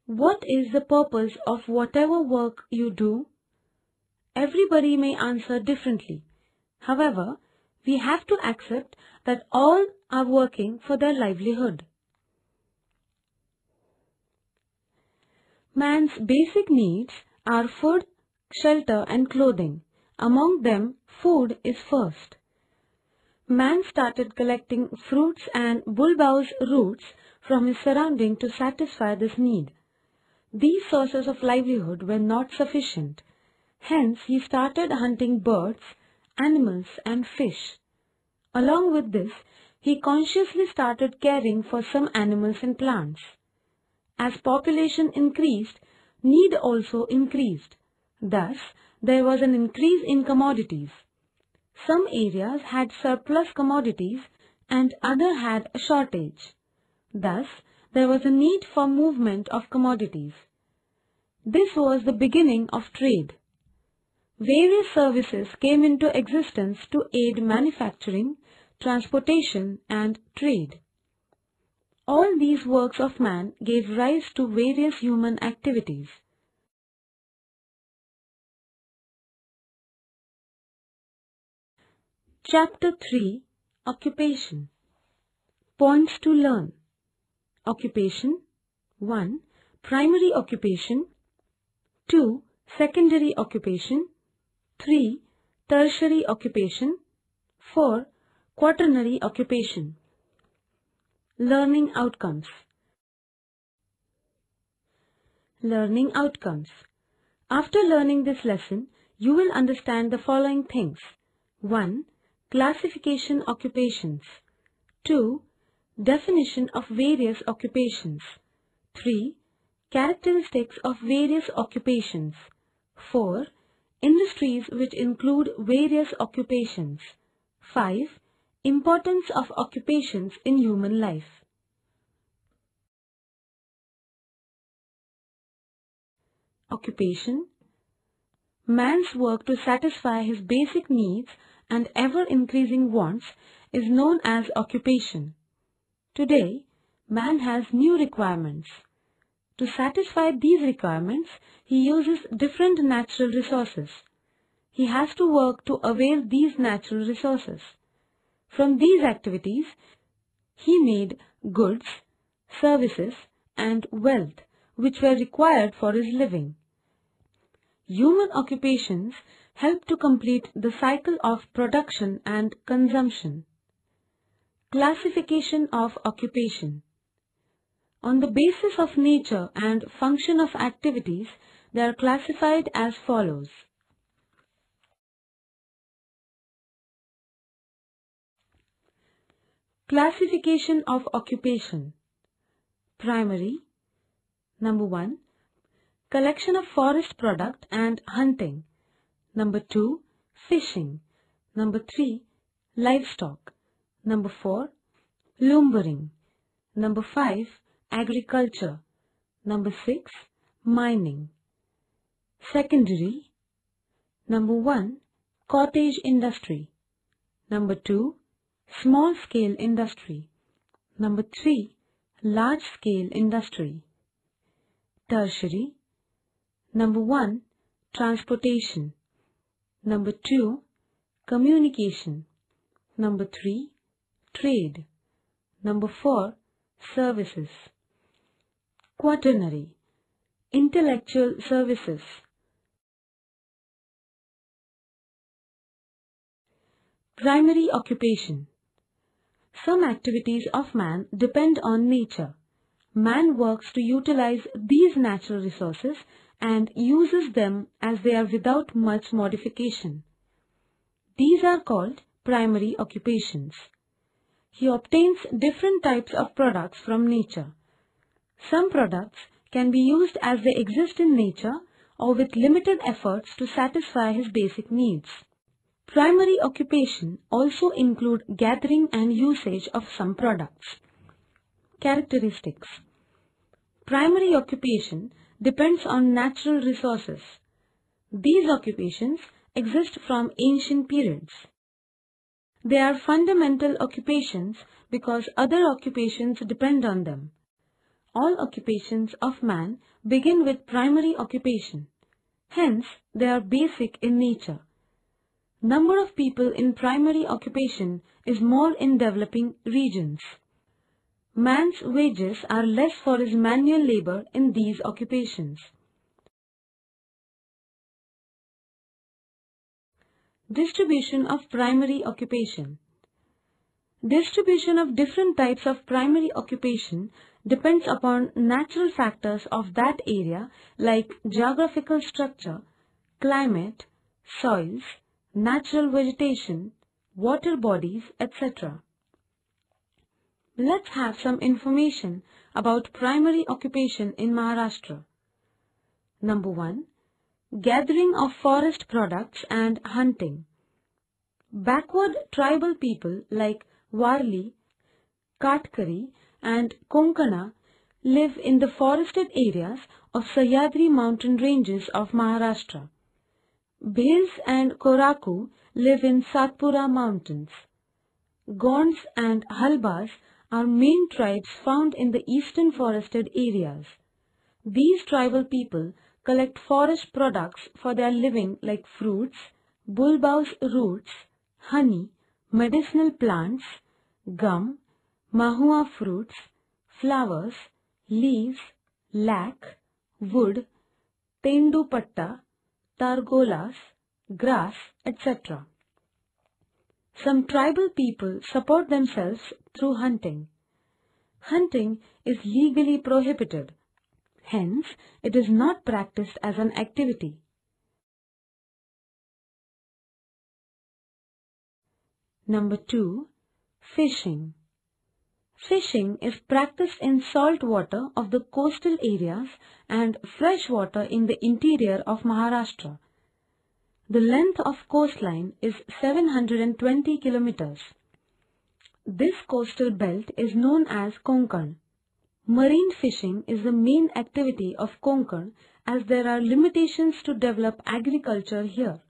What is the purpose of whatever work you do? Everybody may answer differently. However, we have to accept that all are working for their livelihood. Man's basic needs are food, shelter and clothing. Among them, food is first. Man started collecting fruits and bulbous roots from his surrounding to satisfy this need. These sources of livelihood were not sufficient. Hence, he started hunting birds, animals and fish. Along with this, he consciously started caring for some animals and plants. As population increased, need also increased. Thus, there was an increase in commodities. Some areas had surplus commodities and others had a shortage. Thus, there was a need for movement of commodities. This was the beginning of trade. Various services came into existence to aid manufacturing, transportation and trade. All these works of man gave rise to various human activities. Chapter 3 Occupation. Points to learn. Occupation 1. Primary occupation 2. Secondary occupation 3. Tertiary occupation 4. Quaternary occupation. Learning outcomes. Learning outcomes. After learning this lesson, you will understand the following things. 1. Classification occupations. 2. Definition of various occupations. 3. Characteristics of various occupations. 4. Industries which include various occupations. 5. Importance of occupations in human life. Occupation. Man's work to satisfy his basic needs and ever-increasing wants is known as occupation. Today, man has new requirements. To satisfy these requirements, he uses different natural resources. He has to work to avail these natural resources. From these activities, he made goods, services, and wealth which were required for his living. Human occupations help to complete the cycle of production and consumption. Classification of occupation. On the basis of nature and function of activities, they are classified as follows. Classification of occupation. Primary. Number 1. Collection of forest product and hunting. Number 2. Fishing. Number 3. Livestock. Number 4. Lumbering. Number 5. Agriculture. Number 6. Mining. Secondary. Number 1. Cottage industry. Number 2. Small scale industry. Number 3. Large scale industry. Tertiary. Number 1. Transportation. Number 2. Communication. Number 3. Trade. Number 4. Services. Quaternary. Intellectual services. Primary occupation. Some activities of man depend on nature. Man works to utilize these natural resources and uses them as they are without much modification. These are called primary occupations. He obtains different types of products from nature. Some products can be used as they exist in nature or with limited efforts to satisfy his basic needs. Primary occupation also include gathering and usage of some products. Characteristics. Primary occupation depends on natural resources. These occupations exist from ancient periods. They are fundamental occupations because other occupations depend on them. All occupations of man begin with primary occupation. Hence, they are basic in nature. Number of people in primary occupation is more in developing regions. Man's wages are less for his manual labor in these occupations. Distribution of primary occupation. Distribution of different types of primary occupation depends upon natural factors of that area like geographical structure, climate, soils, natural vegetation, water bodies, etc. Let's have some information about primary occupation in Maharashtra. Number 1. Gathering of forest products and hunting. Backward tribal people like Warli, Katkari and Konkana live in the forested areas of Sahyadri mountain ranges of Maharashtra. Bhils and Koraku live in Satpura mountains. Gonds and Halbas are main tribes found in the eastern forested areas. These tribal people collect forest products for their living like fruits, bulbous roots, honey, medicinal plants, gum, mahua fruits, flowers, leaves, lac, wood, tendupatta, targolas, grass, etc. Some tribal people support themselves through hunting. Hunting is legally prohibited. Hence, it is not practiced as an activity. Number 2. Fishing. Fishing is practiced in salt water of the coastal areas and fresh water in the interior of Maharashtra. The length of coastline is 720 kilometers. This coastal belt is known as Konkan. Marine fishing is the main activity of Konkan as there are limitations to develop agriculture here.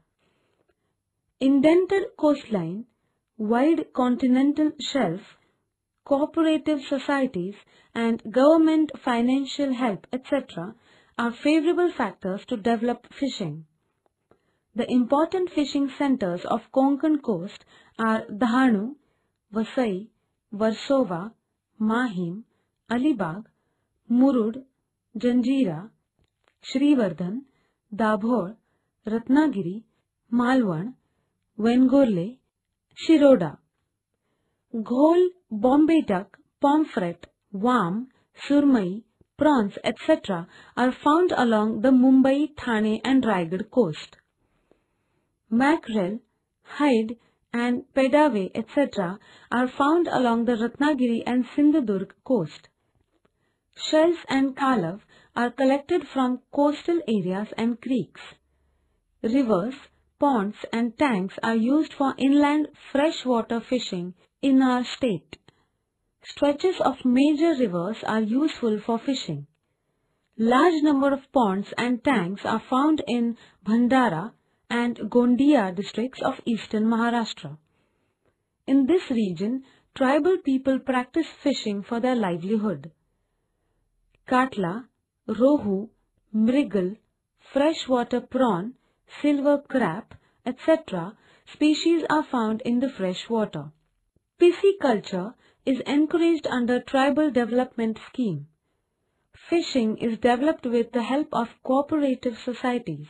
Indented coastline, wide continental shelf, cooperative societies and government financial help etc. are favorable factors to develop fishing. The important fishing centers of Konkan coast are Dahanu, Vasai, Versova, Mahim, Alibag, Murud, Janjira, Shrivardhan, Dabhor, Ratnagiri, Malwan, Vengorle, Shiroda. Ghol, Bombay duck, pomfret, worm, surmai, prawns, etc. are found along the Mumbai, Thane and Raigad coast. Mackerel, hide and pedave, etc. are found along the Ratnagiri and Sindhudurg coast. Shells and kalav are collected from coastal areas and creeks. Rivers, ponds and tanks are used for inland freshwater fishing in our state. Stretches of major rivers are useful for fishing. Large number of ponds and tanks are found in Bhandara and Gondia districts of eastern Maharashtra. In this region, tribal people practice fishing for their livelihood. Katla, rohu, mrigal, freshwater prawn, silver crab, etc. species are found in the fresh water. Pisciculture is encouraged under Tribal Development Scheme. Fishing is developed with the help of cooperative societies.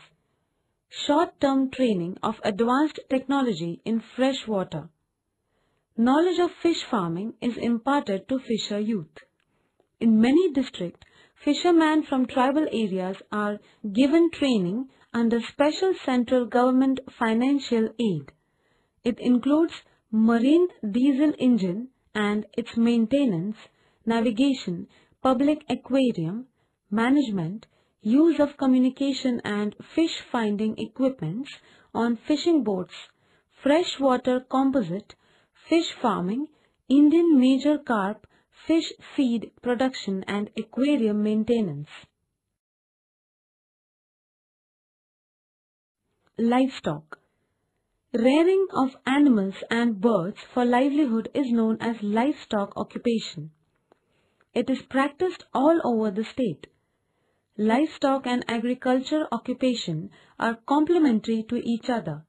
Short-term training of advanced technology in fresh water. Knowledge of fish farming is imparted to fisher youth. In many districts, fishermen from tribal areas are given training under special central government financial aid. It includes marine diesel engine and its maintenance, navigation, public aquarium, management, use of communication and fish finding equipments on fishing boats, freshwater composite, fish farming, Indian major carp, fish feed production and aquarium maintenance. Livestock. Rearing of animals and birds for livelihood is known as livestock occupation. It is practiced all over the state. Livestock and agriculture occupation are complementary to each other.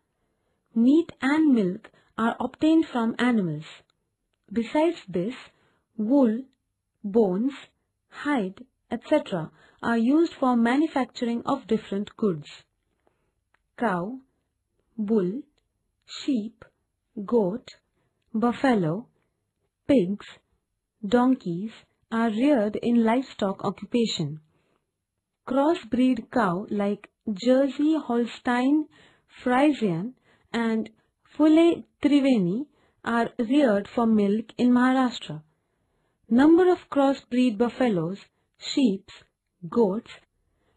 Meat and milk are obtained from animals. Besides this, wool, bones, hide, etc. are used for manufacturing of different goods. Cow, bull, sheep, goat, buffalo, pigs, donkeys are reared in livestock occupation. Crossbreed cow like Jersey Holstein, Friesian and Fully Triveni are reared for milk in Maharashtra. Number of crossbreed buffaloes, sheep, goats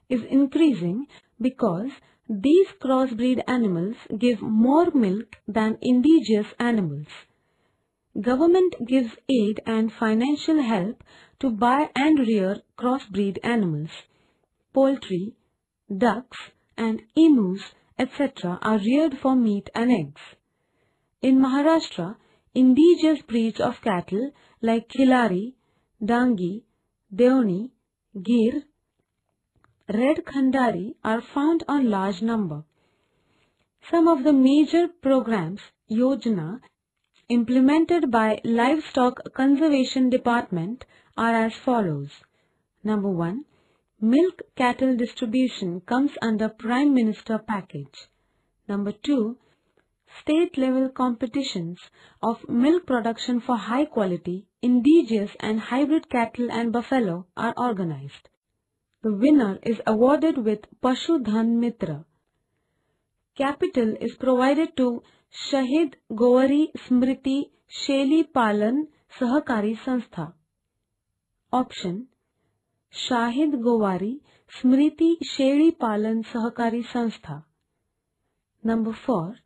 is increasing because these crossbreed animals give more milk than indigenous animals. Government gives aid and financial help to buy and rear crossbreed animals. Poultry, ducks and emus, etc. are reared for meat and eggs. In Maharashtra, indigenous breeds of cattle like Khilari, Dangi, Deoni, Gir, Red Khandari are found on large number. Some of the major programs, Yojana, implemented by Livestock Conservation Department are as follows. Number 1. Milk cattle distribution comes under Prime Minister package. Number 2. State-level competitions of milk production for high-quality, indigenous and hybrid cattle and buffalo are organized. The winner is awarded with Pashu Dhan Mitra. Capital is provided to Shahid Gowari Smriti Sheli Palan Sahakari Sanstha. Option Shahid Gowari Smriti Sheli Palan Sahakari Sanstha. Number 4.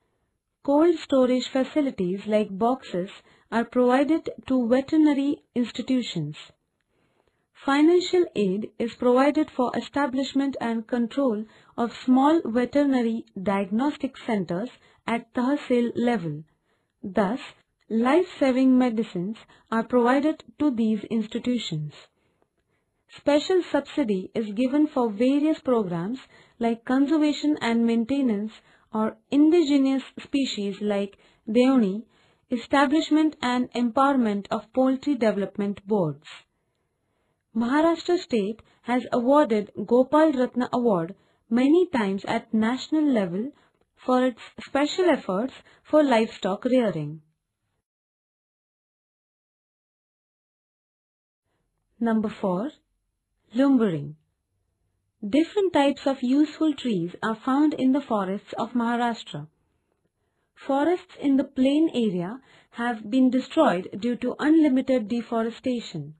Cold storage facilities like boxes are provided to veterinary institutions. Financial aid is provided for establishment and control of small veterinary diagnostic centers at Tahsil level. Thus, life-saving medicines are provided to these institutions. Special subsidy is given for various programs like conservation and maintenance or indigenous species like Deoni, establishment and empowerment of poultry development boards. Maharashtra state has awarded Gopal Ratna Award many times at national level for its special efforts for livestock rearing. Number 4. Lumbering. Different types of useful trees are found in the forests of Maharashtra. Forests in the plain area have been destroyed due to unlimited deforestation.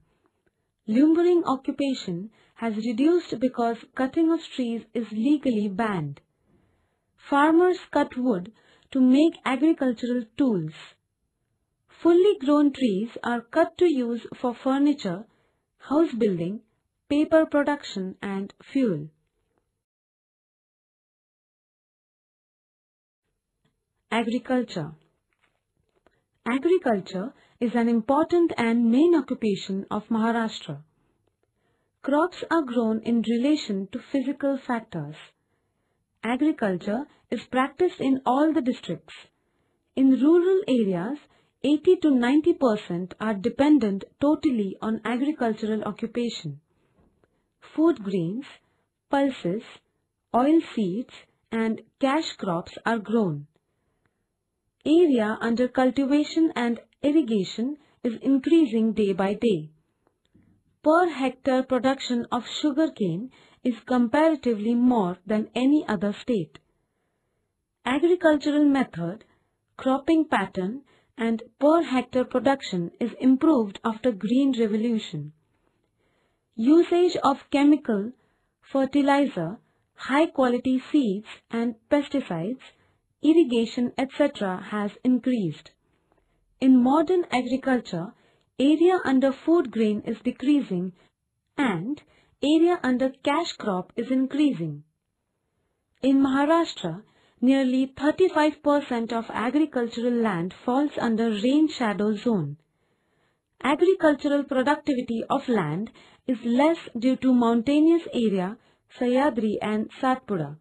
Lumbering occupation has reduced because cutting of trees is legally banned. Farmers cut wood to make agricultural tools. Fully grown trees are cut to use for furniture, house building, paper production and fuel. Agriculture. Agriculture is an important and main occupation of Maharashtra. Crops are grown in relation to physical factors. Agriculture is practiced in all the districts. In rural areas, 80 to 90% are dependent totally on agricultural occupation. Food grains, pulses, oil seeds and cash crops are grown. Area under cultivation and irrigation is increasing day by day. Per hectare production of sugarcane is comparatively more than any other state. Agricultural method, cropping pattern and per hectare production is improved after Green Revolution. Usage of chemical, fertilizer, high quality seeds and pesticides, irrigation etc. has increased. In modern agriculture, area under food grain is decreasing and area under cash crop is increasing. In Maharashtra, nearly 35% of agricultural land falls under rain shadow zone. Agricultural productivity of land is less due to mountainous area, Sahyadri and Satpura,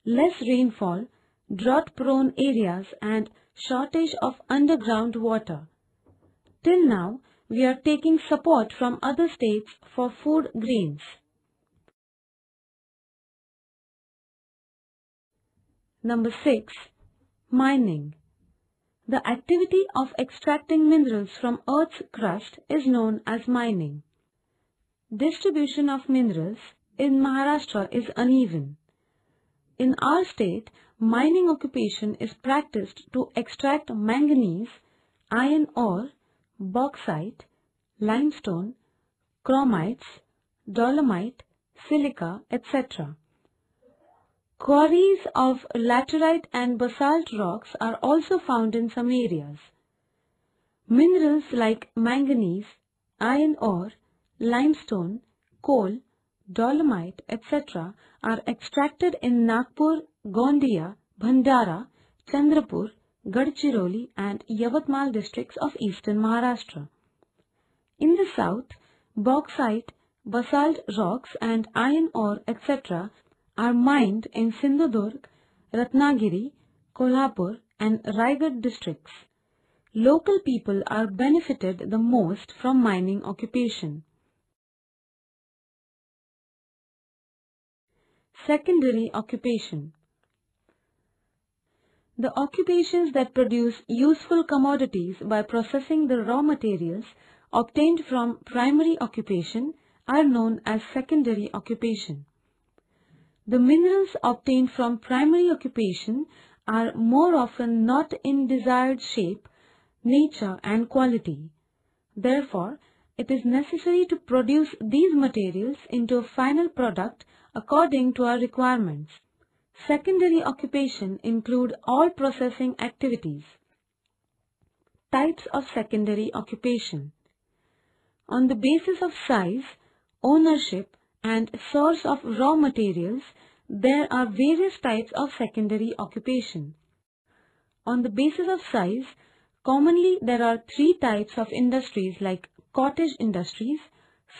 less rainfall, drought-prone areas and shortage of underground water. Till now, we are taking support from other states for food grains. Number 6. Mining. The activity of extracting minerals from Earth's crust is known as mining. Distribution of minerals in Maharashtra is uneven. In our state, mining occupation is practiced to extract manganese, iron ore, bauxite, limestone, chromites, dolomite, silica, etc. Quarries of laterite and basalt rocks are also found in some areas. Minerals like manganese, iron ore, limestone, coal, dolomite, etc. are extracted in Nagpur, Gondia, Bhandara, Chandrapur, Gadchiroli and Yavatmal districts of eastern Maharashtra. In the south, bauxite, basalt rocks and iron ore, etc. are mined in Sindhudurg, Ratnagiri, Kolhapur and Raigad districts. Local people are benefited the most from mining occupation. Secondary occupation. The occupations that produce useful commodities by processing the raw materials obtained from primary occupation are known as secondary occupation. The minerals obtained from primary occupation are more often not in desired shape, nature and quality. Therefore, it is necessary to produce these materials into a final product according to our requirements. Secondary occupation include all processing activities. Types of secondary occupation. On the basis of size, ownership and source of raw materials, there are various types of secondary occupation. On the basis of size, commonly there are three types of industries like cottage industries,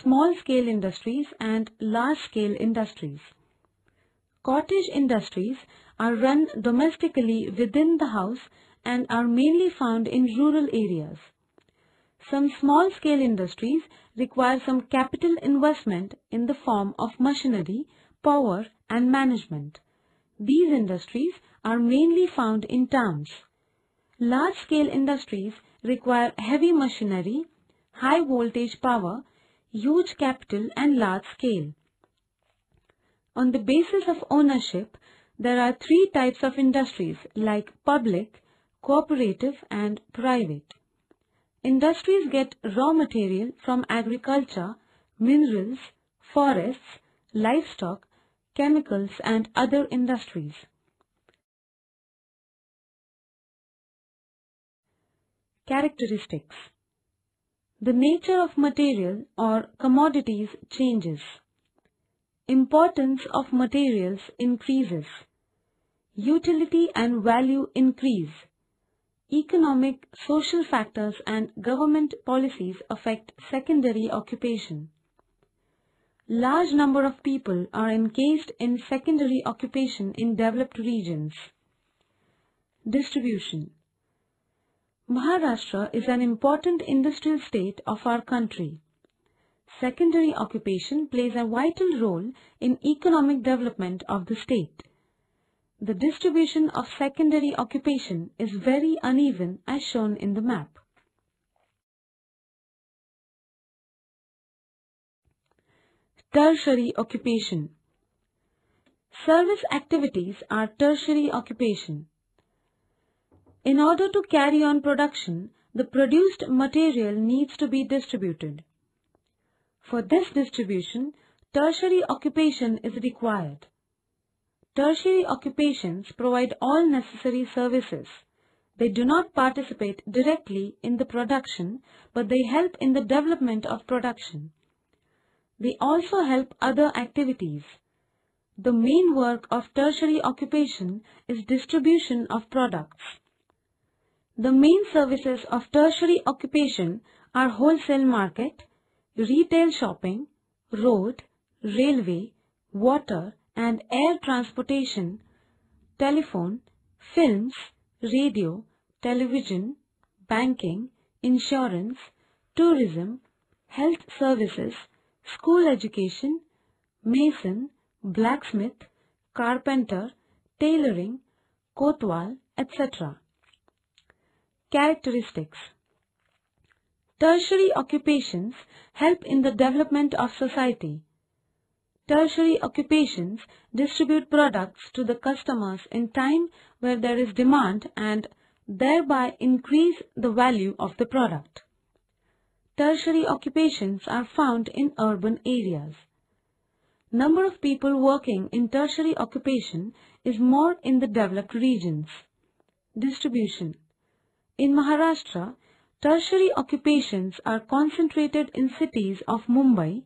small-scale industries and large-scale industries. Cottage industries are run domestically within the house and are mainly found in rural areas. Some small-scale industries require some capital investment in the form of machinery, power and management. These industries are mainly found in towns. Large-scale industries require heavy machinery, high voltage power, huge capital and large scale. On the basis of ownership, there are three types of industries like public, cooperative and private. Industries get raw material from agriculture, minerals, forests, livestock, chemicals and other industries. Characteristics. The nature of material or commodities changes. Importance of materials increases. Utility and value increase. Economic, social factors and government policies affect secondary occupation. Large number of people are engaged in secondary occupation in developed regions. Distribution. Maharashtra is an important industrial state of our country. Secondary occupation plays a vital role in economic development of the state. The distribution of secondary occupation is very uneven as shown in the map. Tertiary occupation. Service activities are tertiary occupation. In order to carry on production, the produced material needs to be distributed. For this distribution, tertiary occupation is required. Tertiary occupations provide all necessary services. They do not participate directly in the production, but they help in the development of production. They also help other activities. The main work of tertiary occupation is distribution of products. The main services of tertiary occupation are wholesale market, retail shopping, road, railway, water and air transportation, telephone, films, radio, television, banking, insurance, tourism, health services, school education, mason, blacksmith, carpenter, tailoring, kotwal, etc. Characteristics. Tertiary occupations help in the development of society. Tertiary occupations distribute products to the customers in time where there is demand and thereby increase the value of the product. Tertiary occupations are found in urban areas. Number of people working in tertiary occupation is more in the developed regions. Distribution. In Maharashtra, tertiary occupations are concentrated in cities of Mumbai,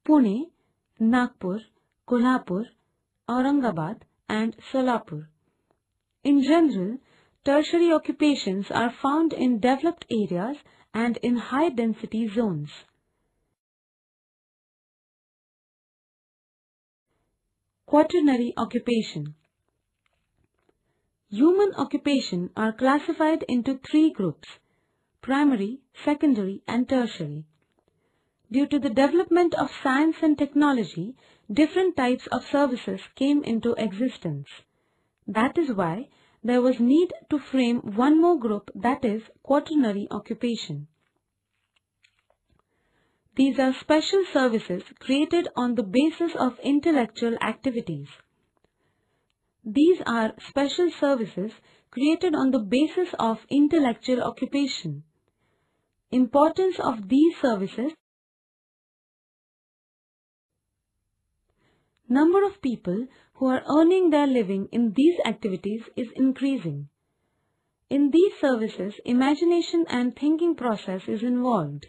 Pune, Nagpur, Kolhapur, Aurangabad and Solapur. In general, tertiary occupations are found in developed areas and in high-density zones. Quaternary occupation. Human occupation are classified into three groups: primary, secondary and tertiary. Due to the development of science and technology, different types of services came into existence. That is why there was need to frame one more group, that is quaternary occupation. These are special services created on the basis of intellectual activities. These are special services created on the basis of intellectual occupation. Importance of these services. Number of people who are earning their living in these activities is increasing. In these services, imagination and thinking process is involved.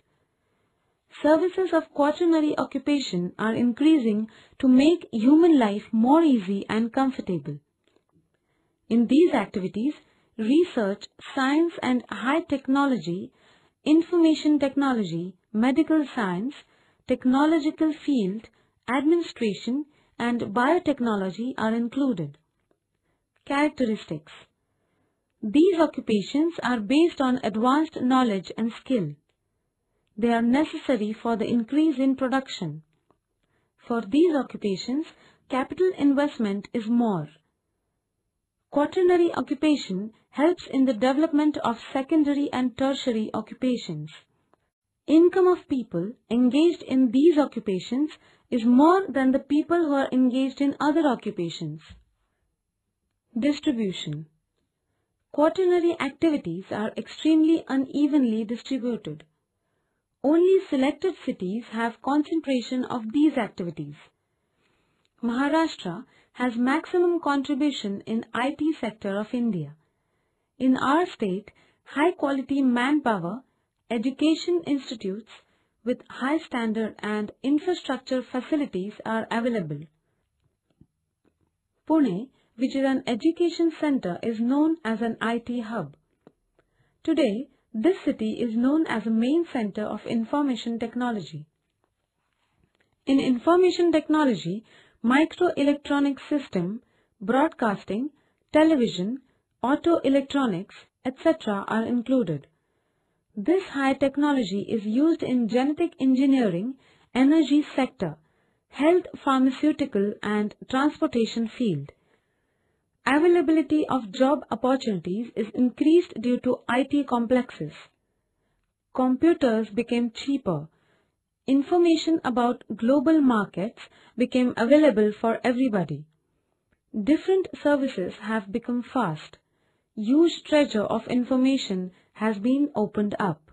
Services of quaternary occupation are increasing to make human life more easy and comfortable. In these activities, research, science and high technology, information technology, medical science, technological field, administration and biotechnology are included. Characteristics. These occupations are based on advanced knowledge and skill. They are necessary for the increase in production. For these occupations, capital investment is more. Quaternary occupation helps in the development of secondary and tertiary occupations. Income of people engaged in these occupations is more than the people who are engaged in other occupations. Distribution. Quaternary activities are extremely unevenly distributed. Only selected cities have concentration of these activities. Maharashtra has maximum contribution in IT sector of India. In our state, high quality manpower, education institutes with high standard and infrastructure facilities are available. Pune, which is an education center, is known as an IT hub. Today, this city is known as a main center of information technology. In information technology, microelectronic system, broadcasting, television, auto electronics, etc. are included. This high technology is used in genetic engineering, energy sector, health, pharmaceutical and transportation field. Availability of job opportunities is increased due to IT complexes. Computers became cheaper. Information about global markets became available for everybody. Different services have become fast. Huge treasure of information has been opened up.